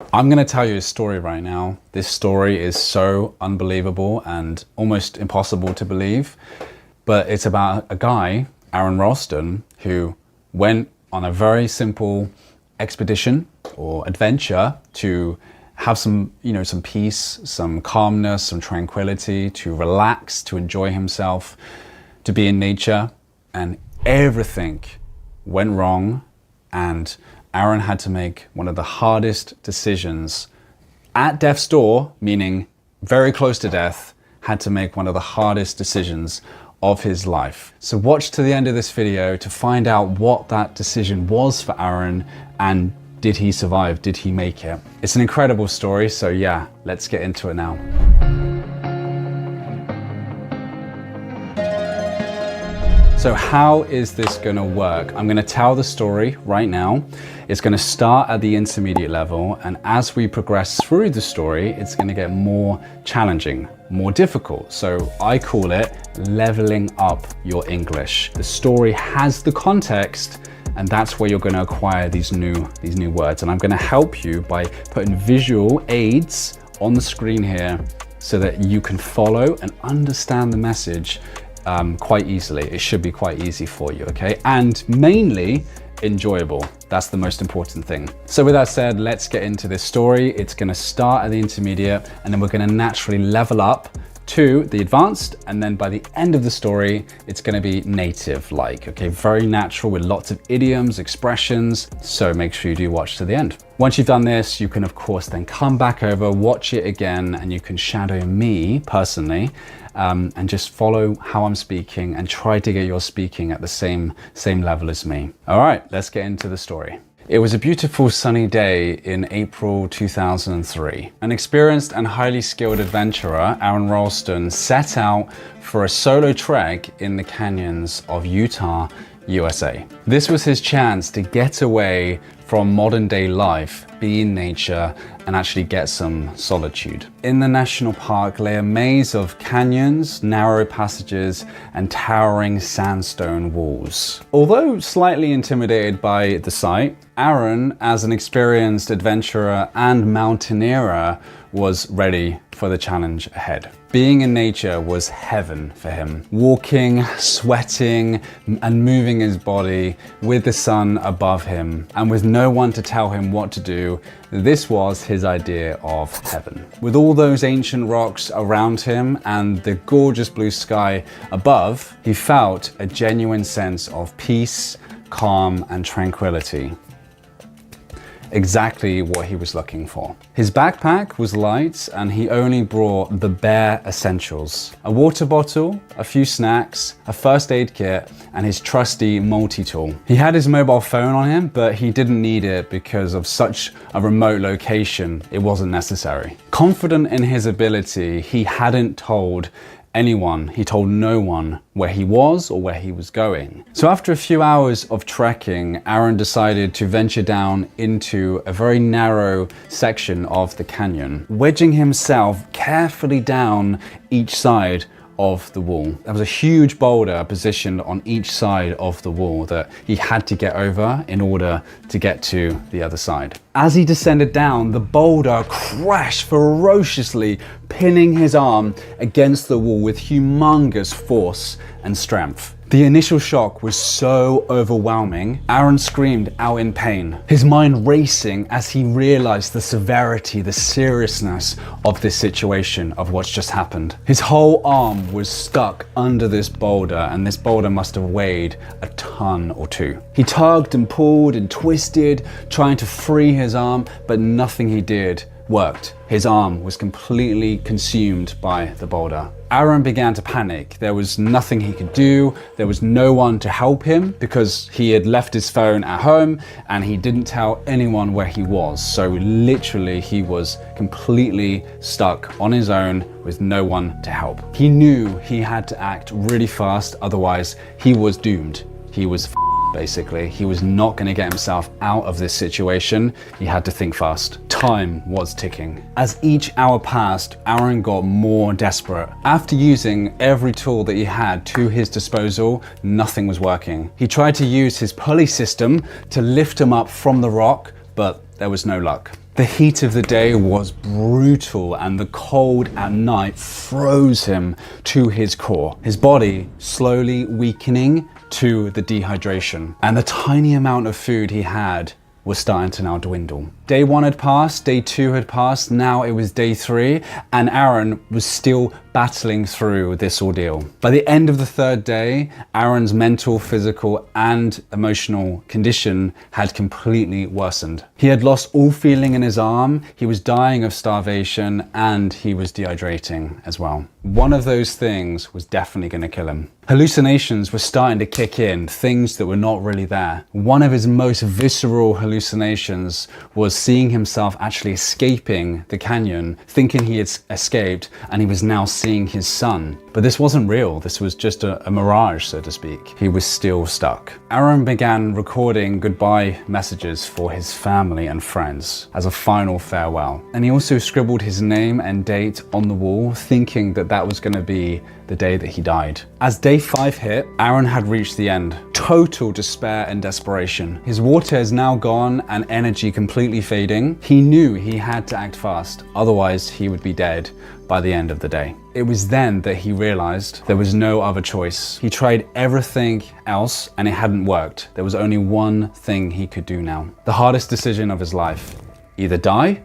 I'm going to tell you a story right now. This story is so unbelievable and almost impossible to believe, but it's about a guy, Aron Ralston, who went on a very simple expedition or adventure to have some peace, some calmness, some tranquility, to relax, to enjoy himself, to be in nature, and everything went wrong, and Aron had to make one of the hardest decisions at death's door, meaning very close to death, had to make one of the hardest decisions of his life. So watch to the end of this video to find out what that decision was for Aron, and did he survive? Did he make it? It's an incredible story, so yeah, let's get into it now. So how is this gonna work? I'm gonna tell the story right now. It's gonna start at the intermediate level, and as we progress through the story, it's gonna get more challenging, more difficult. So I call it leveling up your English. The story has the context, and that's where you're gonna acquire these new words. And I'm gonna help you by putting visual aids on the screen here so that you can follow and understand the message quite easily. It should be quite easy for you, okay? And mainly enjoyable. That's the most important thing. So with that said, let's get into this story. It's gonna start at the intermediate, and then we're gonna naturally level up to the advanced, and then by the end of the story, it's gonna be native-like, okay? Very natural with lots of idioms, expressions, so make sure you do watch to the end. Once you've done this, you can of course then come back over, watch it again, and you can shadow me personally, and just follow how I'm speaking and try to get your speaking at the same level as me. All right, let's get into the story. It was a beautiful sunny day in April 2003. An experienced and highly skilled adventurer, Aron Ralston, set out for a solo trek in the canyons of Utah, USA. This was his chance to get away from modern day life, be in nature, and actually get some solitude. In the national park lay a maze of canyons, narrow passages, and towering sandstone walls. Although slightly intimidated by the sight, Aron, as an experienced adventurer and mountaineer, was ready for the challenge ahead. Being in nature was heaven for him. Walking, sweating, and moving his body with the sun above him, and with no one to tell him what to do, this was his idea of heaven. With all those ancient rocks around him and the gorgeous blue sky above, he felt a genuine sense of peace, calm, and tranquility. Exactly what he was looking for. His backpack was light, and he only brought the bare essentials: a water bottle, a few snacks, a first aid kit, and his trusty multi-tool. He had his mobile phone on him, but he didn't need it because of such a remote location. It wasn't necessary. Confident in his ability, he hadn't told anyone, he told no one where he was or where he was going. So after a few hours of trekking, Aron decided to venture down into a very narrow section of the canyon, wedging himself carefully down each side of the wall. There was a huge boulder positioned on each side of the wall that he had to get over in order to get to the other side. As he descended down, the boulder crashed ferociously, pinning his arm against the wall with humongous force and strength. The initial shock was so overwhelming, Aron screamed out in pain, his mind racing as he realized the severity, the seriousness of this situation, of what's just happened. His whole arm was stuck under this boulder, and this boulder must have weighed a ton or two. He tugged and pulled and twisted, trying to free his arm, but nothing he did worked. His arm was completely consumed by the boulder. Aron began to panic. There was nothing he could do. There was no one to help him because he had left his phone at home and he didn't tell anyone where he was. So literally he was completely stuck on his own with no one to help. He knew he had to act really fast, otherwise he was doomed. He was basically. He was not going to get himself out of this situation. He had to think fast. Time was ticking. As each hour passed, Aron got more desperate. After using every tool that he had to his disposal, nothing was working. He tried to use his pulley system to lift him up from the rock, but there was no luck. The heat of the day was brutal and the cold at night froze him to his core. His body slowly weakening to the dehydration, and the tiny amount of food he had was starting to now dwindle. Day 1 had passed, day 2 had passed, now it was day 3, and Aaron was still battling through this ordeal. By the end of the 3rd day, Aaron's mental, physical, and emotional condition had completely worsened. He had lost all feeling in his arm, he was dying of starvation, and he was dehydrating as well. One of those things was definitely going to kill him. Hallucinations were starting to kick in, things that were not really there. One of his most visceral hallucinations was seeing himself actually escaping the canyon, thinking he had escaped, and he was now seeing his son. But this wasn't real, this was just a mirage, so to speak. He was still stuck. Aaron began recording goodbye messages for his family and friends as a final farewell. And he also scribbled his name and date on the wall, thinking that that was going to be the day that he died. As day 5 hit, Aaron had reached the end. Total despair and desperation. His water is now gone and energy completely fading. He knew he had to act fast, otherwise he would be dead by the end of the day. It was then that he realized there was no other choice. He tried everything else and it hadn't worked. There was only one thing he could do now. The hardest decision of his life: either die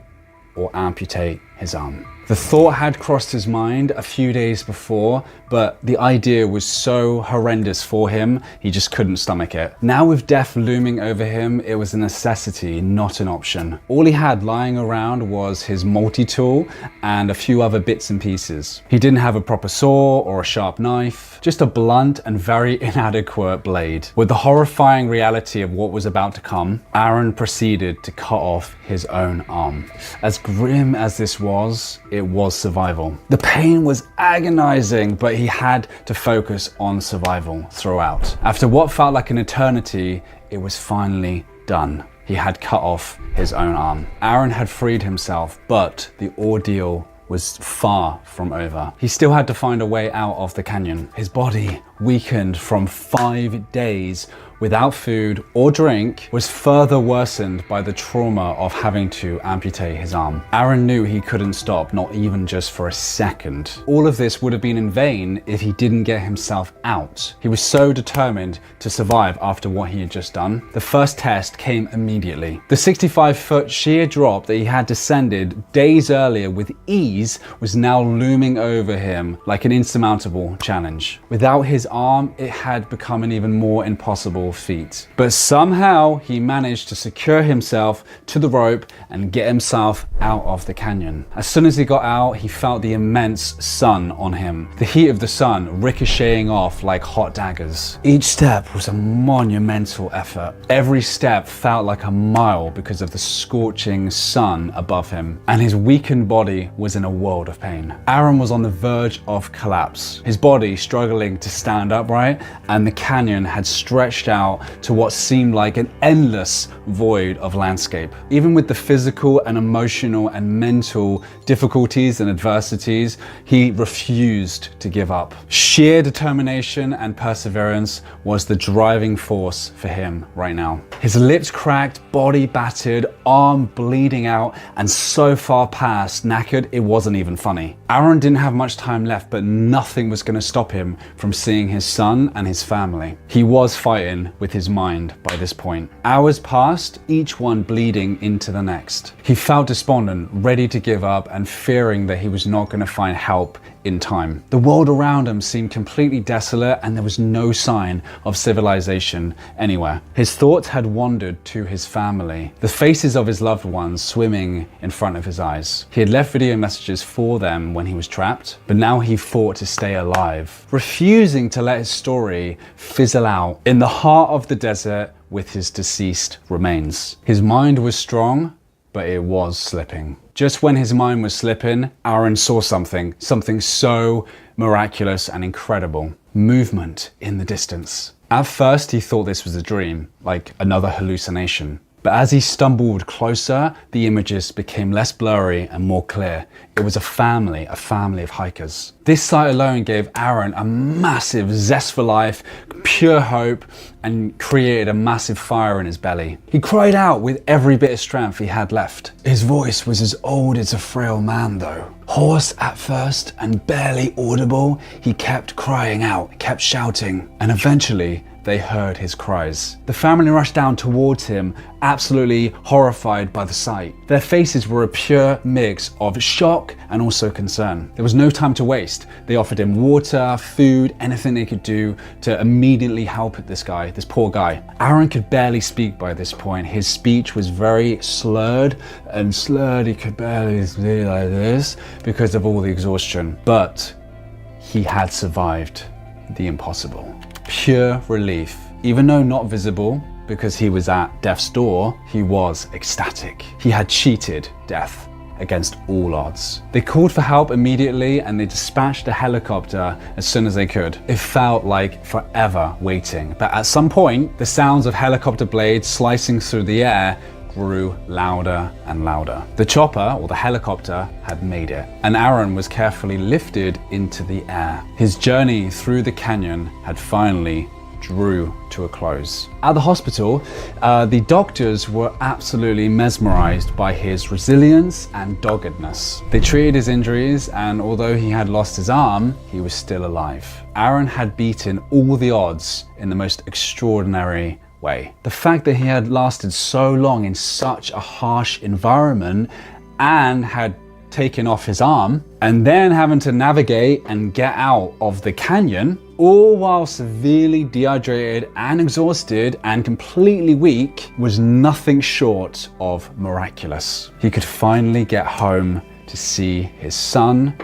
or amputate his arm. The thought had crossed his mind a few days before, but the idea was so horrendous for him, he just couldn't stomach it. Now with death looming over him, it was a necessity, not an option. All he had lying around was his multi-tool and a few other bits and pieces. He didn't have a proper saw or a sharp knife, just a blunt and very inadequate blade. With the horrifying reality of what was about to come, Aaron proceeded to cut off his own arm. As grim as this was, it was survival. The pain was agonizing, but he had to focus on survival throughout. After what felt like an eternity, it was finally done. He had cut off his own arm. Aaron had freed himself, but the ordeal was far from over. He still had to find a way out of the canyon. His body, weakened from 5 days without food or drink, was further worsened by the trauma of having to amputate his arm. Aaron knew he couldn't stop, not even just for a second. All of this would have been in vain if he didn't get himself out. He was so determined to survive after what he had just done. The first test came immediately. The 65-foot sheer drop that he had descended days earlier with ease was now looming over him like an insurmountable challenge. Without his arm, it had become an even more impossible feat. But somehow he managed to secure himself to the rope and get himself out of the canyon. As soon as he got out, he felt the immense sun on him, the heat of the sun ricocheting off like hot daggers. Each step was a monumental effort. Every step felt like a mile because of the scorching sun above him, and his weakened body was in a world of pain. Aaron was on the verge of collapse, his body struggling to stand upright, and the canyon had stretched out to what seemed like an endless void of landscape. Even with the physical and emotional and mental difficulties and adversities, he refused to give up. Sheer determination and perseverance was the driving force for him right now. His lips cracked, body battered, arm bleeding out, and so far past knackered it wasn't even funny. Aaron didn't have much time left, but nothing was going to stop him from seeing his son and his family. He was fighting with his mind by this point. Hours passed, each one bleeding into the next. He felt despondent, ready to give up, and fearing that he was not going to find help in time. The world around him seemed completely desolate, and there was no sign of civilization anywhere. His thoughts had wandered to his family, the faces of his loved ones swimming in front of his eyes. He had left video messages for them when he was trapped, but now he fought to stay alive, refusing to let his story fizzle out in the heart of the desert with his deceased remains. His mind was strong, but it was slipping. Just when his mind was slipping, Aaron saw something so miraculous and incredible. Movement in the distance. At first, he thought this was a dream, like another hallucination. But as he stumbled closer, the images became less blurry and more clear. It was a family of hikers. This sight alone gave Aaron a massive zest for life, pure hope, and created a massive fire in his belly. He cried out with every bit of strength he had left. His voice was as old as a frail man though. Hoarse at first and barely audible, he kept crying out, kept shouting, and eventually they heard his cries. The family rushed down towards him, absolutely horrified by the sight. Their faces were a pure mix of shock and also concern. There was no time to waste. They offered him water, food, anything they could do to immediately help this guy, this poor guy. Aaron could barely speak by this point. His speech was very slurred, he could barely speak like this because of all the exhaustion. But he had survived the impossible. Pure relief. Even though not visible because he was at death's door, he was ecstatic. He had cheated death against all odds. They called for help immediately and they dispatched a helicopter as soon as they could. It felt like forever waiting, but at some point, the sounds of helicopter blades slicing through the air grew louder and louder. The chopper, or the helicopter, had made it, and Aaron was carefully lifted into the air. His journey through the canyon had finally drew to a close. At the hospital, the doctors were absolutely mesmerized by his resilience and doggedness. They treated his injuries, and although he had lost his arm, he was still alive. Aaron had beaten all the odds in the most extraordinary way. The fact that he had lasted so long in such a harsh environment and had taken off his arm and then having to navigate and get out of the canyon, all while severely dehydrated and exhausted and completely weak, was nothing short of miraculous. He could finally get home to see his son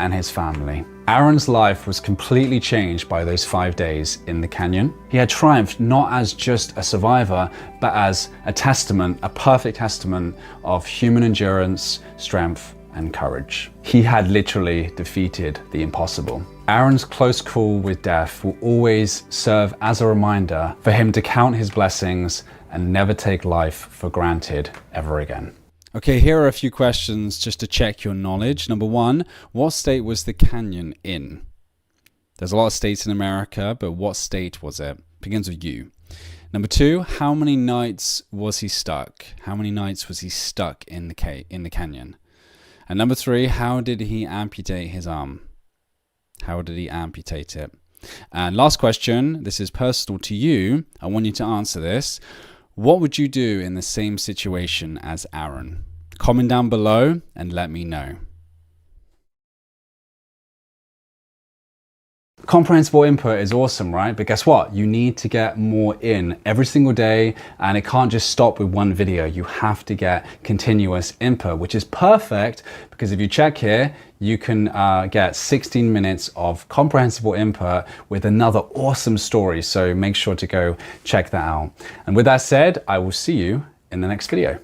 and his family. Aaron's life was completely changed by those 5 days in the canyon. He had triumphed not as just a survivor, but as a testament, a perfect testament of human endurance, strength, and courage. He had literally defeated the impossible. Aaron's close call with death will always serve as a reminder for him to count his blessings and never take life for granted ever again. Okay, here are a few questions just to check your knowledge. Number one, what state was the canyon in? There's a lot of states in America, but what state was it? Begins with U. Number two, how many nights was he stuck? How many nights was he stuck in the canyon? And number three, how did he amputate his arm? How did he amputate it? And last question, this is personal to you. I want you to answer this. What would you do in the same situation as Aaron? Comment down below and let me know. Comprehensible input is awesome, right? But guess what? You need to get more in every single day, and it can't just stop with one video. You have to get continuous input, which is perfect because if you check here, you can get 16 minutes of comprehensible input with another awesome story. So make sure to go check that out. And with that said, I will see you in the next video.